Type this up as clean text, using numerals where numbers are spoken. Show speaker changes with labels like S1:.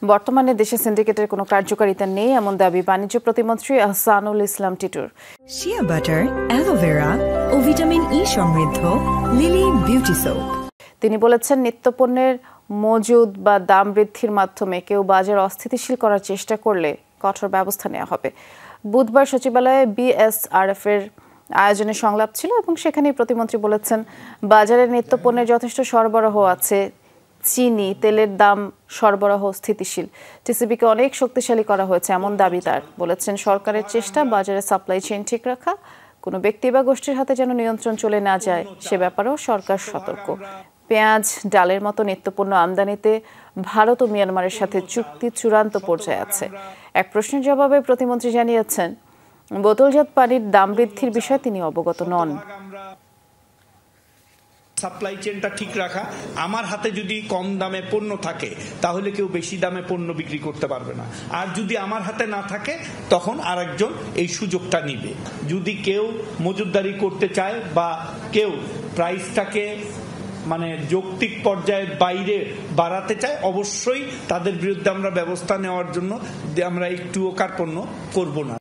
S1: বর্তমানে দেশে সিন্ডিকেটের কোনো কার্যকারিতা নেই এমন দাবি বাণিজ্য প্রতিমন্ত্রী আহসানুল ইসলাম টিটুর।
S2: শিয়া বাটার, অ্যালোভেরা ও ভিটামিন ই সমৃদ্ধ লিলি বিউটি সোপ।
S1: তিনি বলেছেন, নিত্যপণ্যের মজুদ বা দাম বৃদ্ধির মাধ্যমে কেউ বাজার অস্থিতিশীল করার চেষ্টা করলে কঠোর ব্যবস্থা নেওয়া হবে। বুধবার সচিবালয়ে বিএসআরএফ এর আয়োজনে সংলাপ ছিল এবং সেখানেই প্রতিমন্ত্রী বলেছেন, বাজারে নিত্যপণ্যের যথেষ্ট সরবরাহ আছে। চিনি, তেলের দাম সরবরাহ স্থিতিশীল। টিসিবিকে অনেক শক্তিশালী করা হয়েছে এমন দাবি তার। বলেছেন, সরকারের চেষ্টা বাজারে সাপ্লাই চেইন ঠিক রাখা, কোনো ব্যক্তি বা গোষ্ঠীর হাতে যেন নিয়ন্ত্রণ চলে না যায় সে ব্যাপারেও সরকার সতর্ক। পেঁয়াজ, ডালের মতো নিত্যপণ্য আমদানিতে ভারত ও মিয়ানমারের সাথে চুক্তি চূড়ান্ত পর্যায়ে আছে। এক প্রশ্নের জবাবে প্রতিমন্ত্রী জানিয়েছেন, বোতলজাত পানির দাম বৃদ্ধির বিষয়ে তিনি অবগত নন।
S3: সাপ্লাই চেইনটা ঠিক রাখা, আমার হাতে যদি কম দামে পণ্য থাকে তাহলে কেউ বেশি দামে পণ্য বিক্রি করতে পারবে না, আর যদি আমার হাতে না থাকে তখন আরেকজন এই সুযোগটা নিবে। যদি কেউ মজুতদারি করতে চায় বা কেউ প্রাইসটাকে যৌক্তিক পর্যায়ের বাইরে বাড়াতে চায়, অবশ্যই তাদের বিরুদ্ধে আমরা ব্যবস্থা নেওয়ার জন্য আমরা একটুও কার্পণ্য করব না।